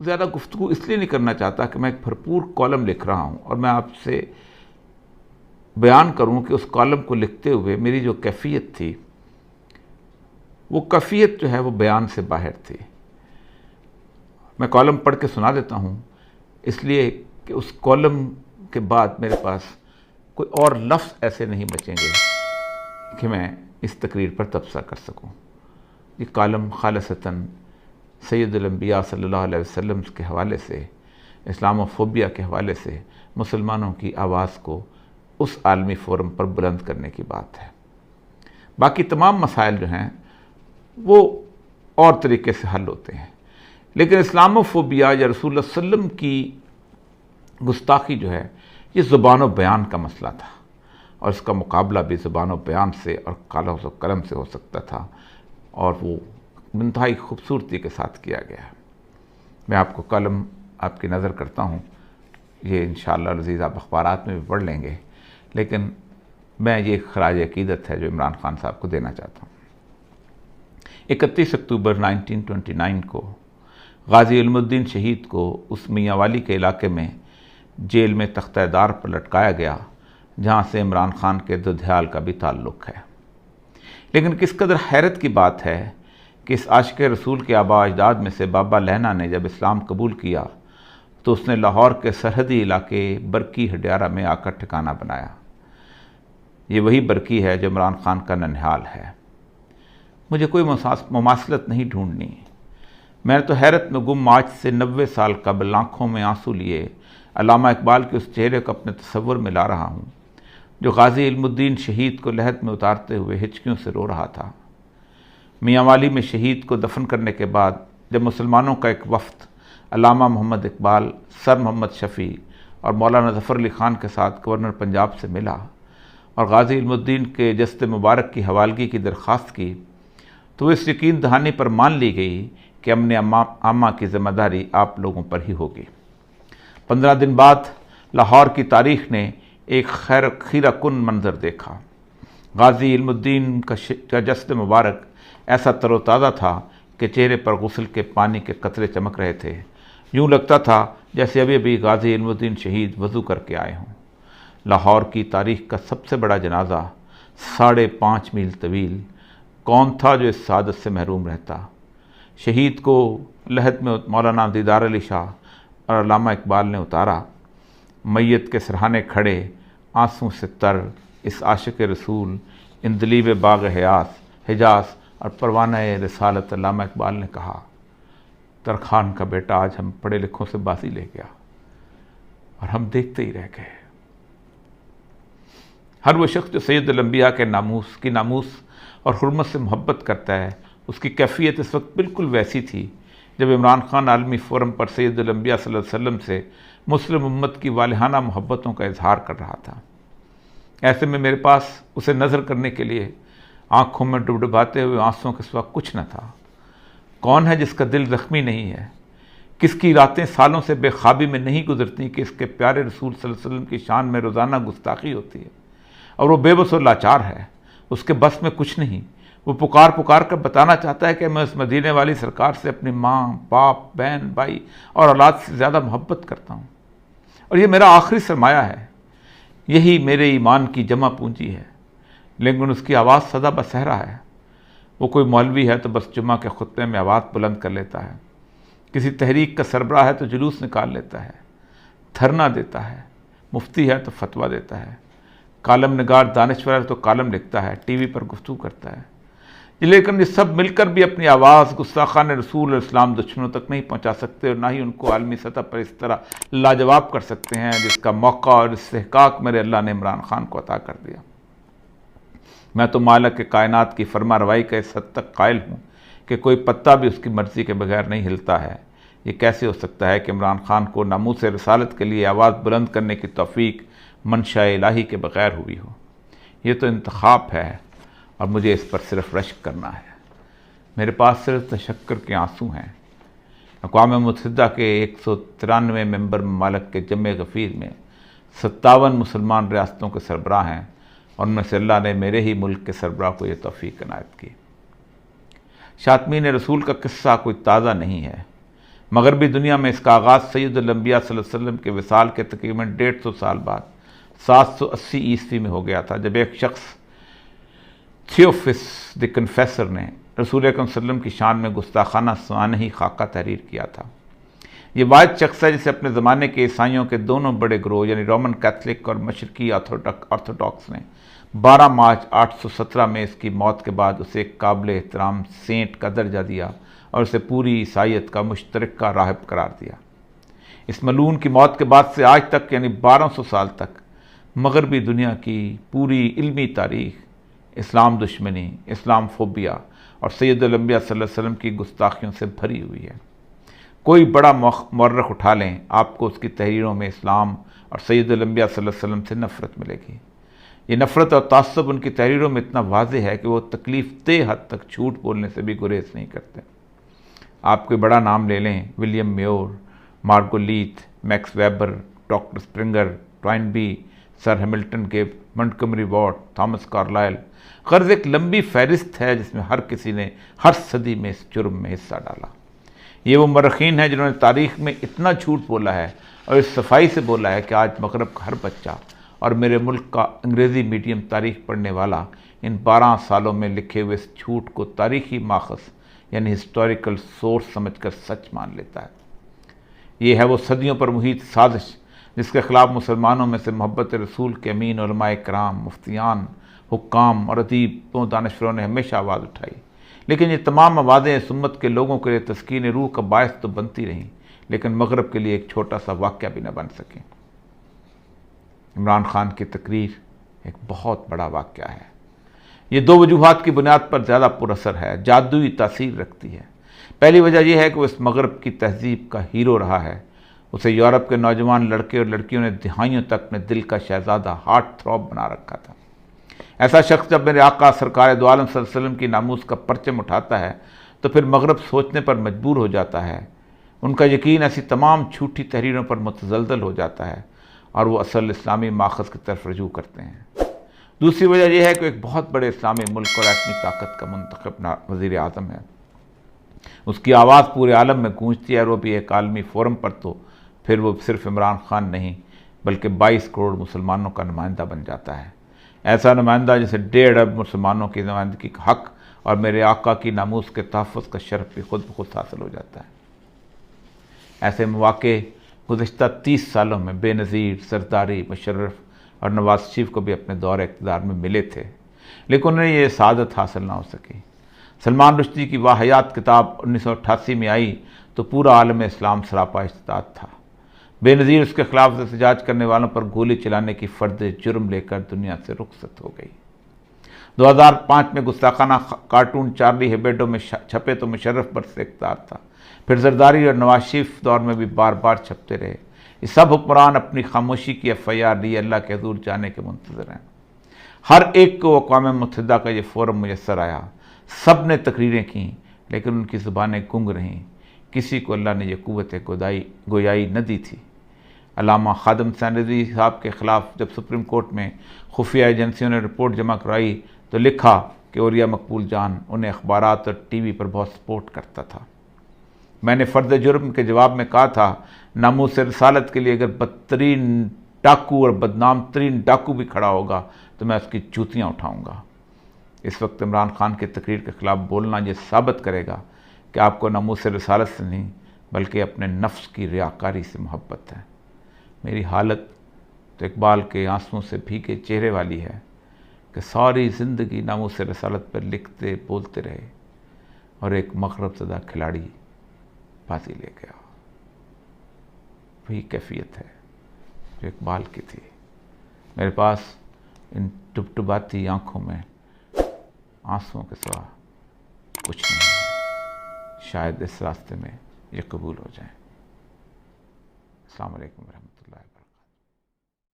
ज़्यादा गुफ्तगू इसलिए नहीं करना चाहता कि मैं एक भरपूर कॉलम लिख रहा हूँ और मैं आपसे बयान करूँ कि उस कॉलम को लिखते हुए मेरी जो कैफियत थी, वो कैफियत जो है वो बयान से बाहर थी। मैं कॉलम पढ़ के सुना देता हूँ इसलिए कि उस कॉलम के बाद मेरे पास कोई और लफ्ज़ ऐसे नहीं बचेंगे कि मैं इस तकरीर पर तबसरा कर सकूं। ये कॉलम खालिसतन सैयदुल अंबिया सल्लल्लाहु अलैहि वसल्लम के हवाले से, इस्लामोफोबिया के हवाले से मुसलमानों की आवाज़ को उस आलमी फ़ोरम पर बुलंद करने की बात है। बाकी तमाम मसाइल जो हैं वो और तरीके से हल होते हैं, लेकिन इस्लामोफोबिया या रसूलुल्लाह सल्लम की गुस्ताखी जो है ये ज़ुबान व बयान का मसला था और इसका मुकाबला भी ज़ुबान व बयान से और कागज़ व कलम से हो सकता था और वो इंतहाई खूबसूरती के साथ किया गया है। मैं आपको कलम आपकी नज़र करता हूँ, ये इंशाअल्लाह अज़ीज़ आप अखबारात में भी पढ़ लेंगे, लेकिन मैं ये खराज अकीदत है जो इमरान खान साहब को देना चाहता हूँ। 31 अक्टूबर 1929 को गाजी इल्मुद्दीन शहीद को उस मियांवाली के इलाके में जेल में तख्तेदार पर लटकाया गया जहाँ से इमरान खान के दुधियाल का भी ताल्लुक़ है। लेकिन किस कदर हैरत की बात है कि इस आशिक़ रसूल के आबा अजदाद में से बाबा लहना ने जब इस्लाम कबूल किया तो उसने लाहौर के सरहदी इलाके बरकी हडियारा में आकर ठिकाना बनाया। ये वही बरकी है जो इमरान खान का ननिहाल है। मुझे कोई मुमासलत नहीं ढूंढनी। मैंने तो हैरत में गुम आज से 90 साल कबल आँखों में आंसू लिए अल्लामा इकबाल के उस चेहरे को अपने तसव्वुर में ला रहा हूँ जो गाजी इल्मुद्दीन शहीद को लहद में उतारते हुए हिचकियों से रो रहा था। मियांवाली में शहीद को दफन करने के बाद जब मुसलमानों का एक वफ़द अल्लामा मोहम्मद इकबाल, सर मोहम्मद शफ़ी और मौलाना ज़फ़र अली ख़ान के साथ गवर्नर पंजाब से मिला और गाजी इल्मुद्दीन के जस्द मुबारक की हवालगी की दरख्वास्त की तो इस यकीन दहानी पर मान ली गई कि अमन आमा की ज़िम्मेदारी आप लोगों पर ही होगी। 15 दिन बाद लाहौर की तारीख़ ने एक खीरा कुन मंजर देखा। गाजी इल्मुद्दीन का जस्द मुबारक ऐसा तरोताज़ा था कि चेहरे पर गुस्ल के पानी के कतरे चमक रहे थे। यूँ लगता था जैसे अभी अभी गाजी इल्मुद्दीन शहीद वज़ू करके आए हों। लाहौर की तारीख़ का सबसे बड़ा जनाजा 5.5 मील तवील कौन था जो इस सादत से महरूम रहता। शहीद को लहद में मौलाना दीदार अली शाह और अल्लामा इकबाल ने उतारा। मैयत के सरहाने खड़े आंसू से तर इस आशिक़ रसूल इंदलीब बाग हिजास और परवाना रिसालत अल्लामा इकबाल ने कहा, तरखान का बेटा आज हम पढ़े लिखों से बाजी ले गया और हम देखते ही रह गए। हर वो शख्स जो सैयदुल अंबिया के नामूस और हुर्मत से मोहब्बत करता है, उसकी कैफियत इस वक्त बिल्कुल वैसी थी जब इमरान खान आलमी फ़ोरम पर सैयदुल अंबिया सल्लल्लाहु अलैहि वसल्लम से मुस्लिम उम्मत की वालिहाना मोहब्बतों का इजहार कर रहा था। ऐसे में मेरे पास उसे नज़र करने के लिए आँखों में डुबडुबाते हुए आंसुओं के सिवा कुछ न था। कौन है जिसका दिल ज़ख्मी नहीं है? किसकी रातें सालों से बेख्वाबी में नहीं गुजरती कि इसके प्यारे रसूल सल्लल्लाहु अलैहि वसल्लम की शान में रोज़ाना गुस्ताखी होती है और वो बेबस और लाचार है, उसके बस में कुछ नहीं। वो पुकार कर बताना चाहता है कि मैं उस मदीने वाली सरकार से अपनी माँ, बाप, बहन, भाई और औलाद से ज़्यादा मोहब्बत करता हूँ और ये मेरा आखिरी सरमाया है, यही मेरे ईमान की जमा पूंजी है। लेकिन उसकी आवाज़ सदा बसहरा है। वो कोई मौलवी है तो बस जुम्मा के खुतबे में आवाज़ बुलंद कर लेता है, किसी तहरीक का सरबराह है तो जुलूस निकाल लेता है, धरना देता है, मुफ्ती है तो फतवा देता है, कालम निगार दानिश्वर है तो कालम लिखता है, टीवी पर गुफ्तगू करता है। लेकिन ये सब मिलकर भी अपनी आवाज़ गुस्ताखान रसूल और इस्लाम दुश्मनों तक नहीं पहुंचा सकते और ना ही उनको आलमी सतह पर इस तरह लाजवाब कर सकते हैं जिसका मौका और इस्तेहकाक मेरे अल्लाह ने इमरान खान को अता कर दिया। मैं तो मालिक के कायनात की फरमा रवाई का इस हद तक कायल हूँ कि कोई पत्ता भी उसकी मर्ज़ी के बगैर नहीं हिलता है। ये कैसे हो सकता है कि इमरान खान को नामूस रिसालत के लिए आवाज़ बुलंद करने की तौफीक मंशा इलाही के बगैर हुई हो? ये तो इंतखाब है और मुझे इस पर सिर्फ रश्क करना है। मेरे पास सिर्फ तशक्कर के आंसू हैं। अक़वाम मुत्तहिदा के 193 मेंबर ममालिक के जमे गफ़ीर में 57 मुसलमान रियासतों के सरबराह हैं और उनमें से अल्लाह ने मेरे ही मुल्क के सरबराह को यह तौफीक इनायत की। शातमीन रसूल का किस्सा कोई ताज़ा नहीं है। मगरबी दुनिया में इसका आगाज़ सैयदुल अंबिया सल्लल्लाहु अलैहि वसल्लम के विसाल के तकरीबन 150 साल बाद 780 ईस्वी में हो गया था, जब एक शख्स थियोफिस द कन्फेसर ने रसूल अकरम सल्लल्लाहु अलैहि वसल्लम की शान में गुस्ताखाना सानही खाका तहरीर किया था। ये वाहिद शख्स है जिसे अपने ज़माने के ईसाइयों के दोनों बड़े ग्रोह यानी रोमन कैथलिक और मशरकी ऑर्थोडॉक्स ने 12 मार्च 817 में इसकी मौत के बाद उसे एक काबिल एहतराम सेंट का दर्जा दिया और उसे पूरी ईसाइयत का मुश्तरका राहिब करार दिया। इस मलून की मौत के बाद से आज तक यानी 1200 साल तक मगरबी दुनिया की पूरी इल्मी तारीख इस्लाम दुश्मनी, इस्लाम फोबिया और सैयदुल अंबिया सल्लल्लाहु अलैहि वसल्लम की गुस्ताखियों से भरी हुई है। कोई बड़ा मौर्रख उठा लें, आपको उसकी तहरीरों में इस्लाम और सैयदुल अंबिया सल्लल्लाहु अलैहि वसल्लम से नफ़रत मिलेगी। ये नफ़रत और तासुब उनकी तहरीरों में इतना वाज़ेह है कि वो तकलीफ़ दे हद तक झूठ बोलने से भी गुरेज नहीं करते। आप कोई बड़ा नाम ले लें, William Muir, Margoliouth, Max Weber, doctor Sprenger, Toynbee, sir Hamilton Gibb, Montgomery Watt, Thomas Carlyle, गर्ज एक लंबी फहरिस्त है जिसमें हर किसी ने हर सदी में इस जुर्म में हिस्सा डाला। ये वो मर्रखीन है जिन्होंने तारीख़ में इतना झूठ बोला है और इस सफाई से बोला है कि आज मगरब का हर बच्चा और मेरे मुल्क का अंग्रेज़ी मीडियम तारीख़ पढ़ने वाला इन 12 सालों में लिखे हुए इस झूठ को तारीख़ी माखज़ यानी हिस्टोरिकल सोर्स समझकर सच मान लेता है। ये है वो सदियों पर मुहित साजिश जिसके ख़िलाफ़ मुसलमानों में से मोहब्बत रसूल के अमीन उलमाए कराम, मुफ्तियान, हुक्काम और अदीबों दानिशवरों ने हमेशा आवाज़ उठाई। लेकिन ये तमाम आवाज़ें इस उम्मत के लोगों के लिए तस्कीन रूह का बायस तो बनती रहीं, लेकिन मगरब के लिए एक छोटा सा वाक़या भी न बन सकें। इमरान खान की तकरीर एक बहुत बड़ा वाक़या है। ये 2 वजूहात की बुनियाद पर ज़्यादा पुरअसर है, जादुई तासीर रखती है। पहली वजह यह है कि वो इस मगरब की तहजीब का हीरो रहा है। उसे यूरोप के नौजवान लड़के और लड़कियों ने दिहाइयों तक अपने दिल का शहजादा, हार्ट थ्रॉब बना रखा था। ऐसा शख्स जब मेरे आका सरकार दो आलम सल्लल्लाहु अलैहि वसल्लम की नामूस का परचम उठाता है तो फिर मगरब सोचने पर मजबूर हो जाता है। उनका यकीन ऐसी तमाम झूठी तहरीरों पर मुतज़लज़ल हो जाता है और वो असल इस्लामी माखज़ की तरफ रजू करते हैं। दूसरी वजह यह है कि एक बहुत बड़े इस्लामी मुल्क और एटमी ताकत का मुंतखब वज़ीर आज़म है। उसकी आवाज़ पूरे आलम में गूंजती है और वो भी एक आलमी फ़ोरम पर, तो फिर वो सिर्फ इमरान खान नहीं बल्कि 22 करोड़ मुसलमानों का नुमाइंदा बन जाता है। ऐसा नुमाइंदा जिसे 1.5 अरब मुसलमानों की नुमाइंदगी का हक और मेरे आका की नामूस के तहफ़्फ़ुज़ का शरफ़ भी खुद ब खुद हासिल हो जाता है। ऐसे मौक़े गुज़िश्ता 30 सालों में बेनज़ीर, सरदारी, मुशर्रफ और नवाज शरीफ को भी अपने दौर इक़्तिदार में मिले थे, लेकिन उन्हें ये सआदत हासिल ना हो सकी। सलमान रुश्दी की वाहियात किताब 1988 में आई तो पूरा आलम इस्लाम सरापा इस्तिदाद था। बेनज़ीर उसके ख़िलाफ़ एहतजाज करने वालों पर गोली चलाने की फ़र्द जुर्म लेकर दुनिया से रुखसत हो गई। 2005 में गुस्ताखाना कार्टून चार्ली हेब्डो में छपे तो मुशर्रफ बरस इक़्तिदार था। फिर जरदारी और नवाज शरीफ दौर में भी बार बार छपते रहे। ये सब हुक्मरान अपनी खामोशी की FIR लिए अल्लाह के हज़ूर जाने के मुंतज़िर हैं। हर एक को अक़वाम मुत्तहिदा का ये फ़ोरम मुयस्सर आया। सब ने तकरीरें की लेकिन उनकी ज़ुबानें गुंग रहीं। किसी को अल्लाह ने यह क़ुव्वत गोयाई न दी थी। अल्लामा खादम सैनदी साहब के ख़िलाफ़ जब सुप्रीम कोर्ट में खुफिया एजेंसियों ने रिपोर्ट जमा कराई तो लिखा कि औलिया मकबूल जान उन्हें अखबारात और TV पर बहुत सपोर्ट करता था। मैंने फ़र्द जुर्म के जवाब में कहा था, नामूस रिसालत के लिए अगर बदतरीन डाकू और बदनाम तरीन डाकू भी खड़ा होगा तो मैं उसकी जूतियाँ उठाऊँगा। इस वक्त इमरान खान की तकरीर के ख़िलाफ़ बोलना ये साबित करेगा कि आपको नामूस रिसालत से नहीं बल्कि अपने नफ्स की रियाकारी से मोहब्बत है। मेरी हालत तो इकबाल के आंसुओं से भीगे चेहरे वाली है कि सारी ज़िंदगी नामूस रिसालत पर लिखते बोलते रहे और एक मग़रब ज़दा खिलाड़ी बाजी ले गया। वही कैफियत है जो इकबाल की थी। मेरे पास इन टुबटुबाती आँखों में आंसुओं के सिवा कुछ नहीं है। शायद इस रास्ते में ये कबूल हो जाए। अस्सलाम वालेकुम रहमतुल्लाह।